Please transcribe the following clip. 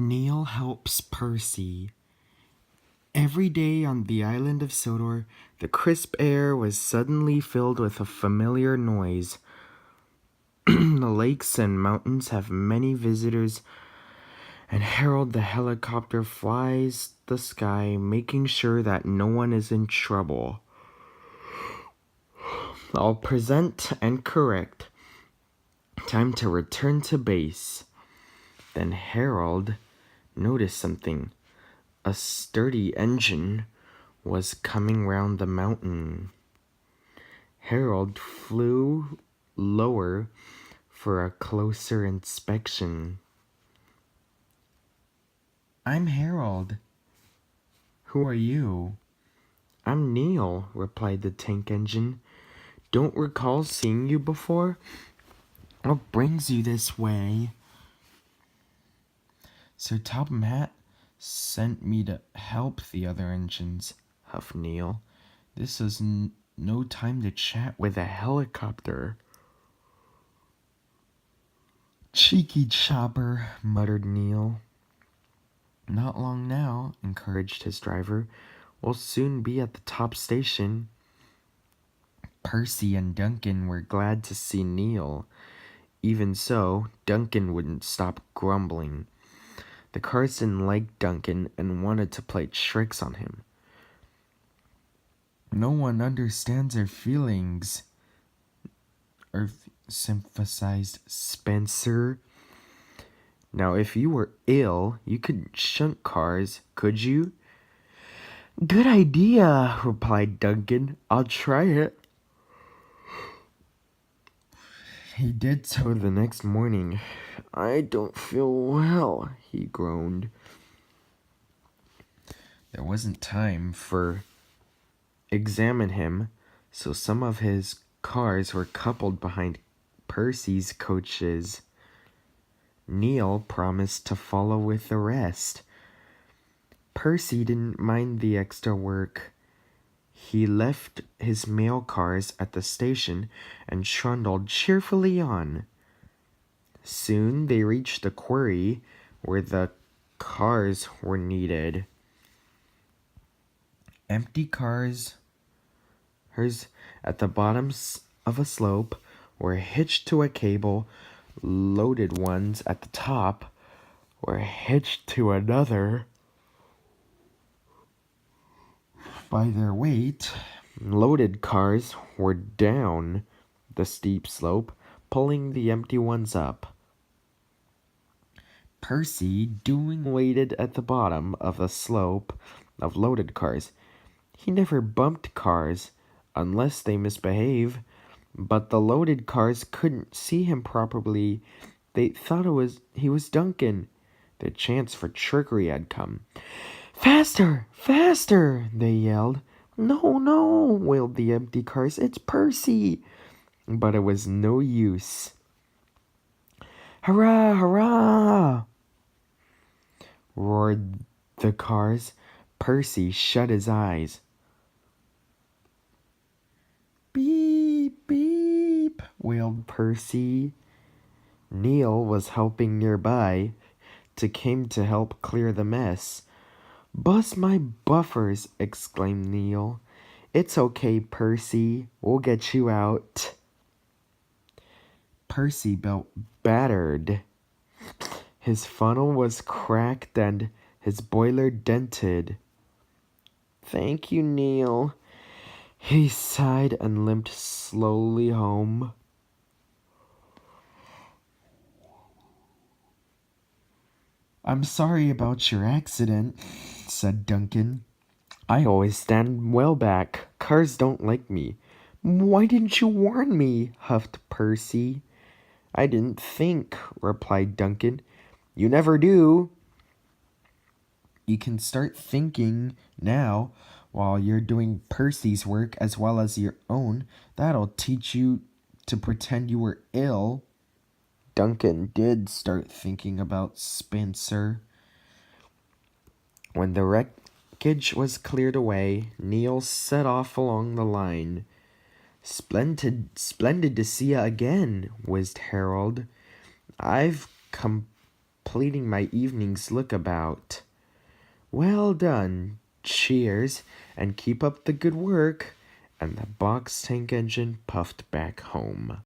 Neil helps Percy. Every day on the island of Sodor, the crisp air was suddenly filled with a familiar noise. The lakes and mountains have many visitors, and Harold the helicopter flies the sky, making sure that no one is in trouble. All present and correct. Time to return to base. Then Harold noticed something. A sturdy engine was coming round the mountain. Harold flew lower for a closer inspection. "I'm Harold. Who are you?" "I'm Neil," replied the tank engine. "Don't recall seeing you before? What brings you this way?" "Sir Topham Hatt sent me to help the other engines," huffed Neil. "This is no time to chat with a helicopter." "Cheeky chopper," muttered Neil. "Not long now," encouraged his driver. "We'll soon be at the top station." Percy and Duncan were glad to see Neil. Even so, Duncan wouldn't stop grumbling. The cars didn't like Duncan and wanted to play tricks on him. "No one understands our feelings," emphasized Spencer. "Now, if you were ill, you couldn't shunt cars, could you?" "Good idea," replied Duncan. "I'll try it." He did so the next morning. "I don't feel well," he groaned. There wasn't time for examine him, so some of his cars were coupled behind Percy's coaches. Neil promised to follow with the rest. Percy didn't mind the extra work. He left his mail cars at the station and trundled cheerfully on. Soon they reached the quarry where the cars were needed. Empty cars at the bottom of a slope were hitched to a cable. Loaded ones at the top were hitched to another. By their weight, loaded cars were down the steep slope, pulling the empty ones up. Percy waited at the bottom of the slope of loaded cars. He never bumped cars unless they misbehave, but the loaded cars couldn't see him properly. They thought he was Duncan. The chance for trickery had come. "Faster! Faster!" they yelled. "No, no!" wailed the empty cars. "It's Percy!" But it was no use. "Hurrah! Hurrah!" roared the cars. Percy shut his eyes. "Beep, beep," wailed Percy. Neil was helping nearby. Came to help clear the mess. "Bust my buffers," exclaimed Neil. "It's okay, Percy. We'll get you out." Percy felt battered. His funnel was cracked and his boiler dented. "Thank you, Neil." He sighed and limped slowly home. "I'm sorry about your accident," said Duncan. "I always stand well back. Cars don't like me." "Why didn't you warn me?" huffed Percy. "I didn't think," replied Duncan. "You never do." "You can start thinking now while you're doing Percy's work as well as your own. That'll teach you to pretend you were ill." Duncan did start thinking about Spencer. When the wreckage was cleared away, Neil set off along the line. Splendid to see you again," whizzed Harold. "I've completing my evening's lookabout. Well done. Cheers, and keep up the good work. And the box tank engine puffed back home.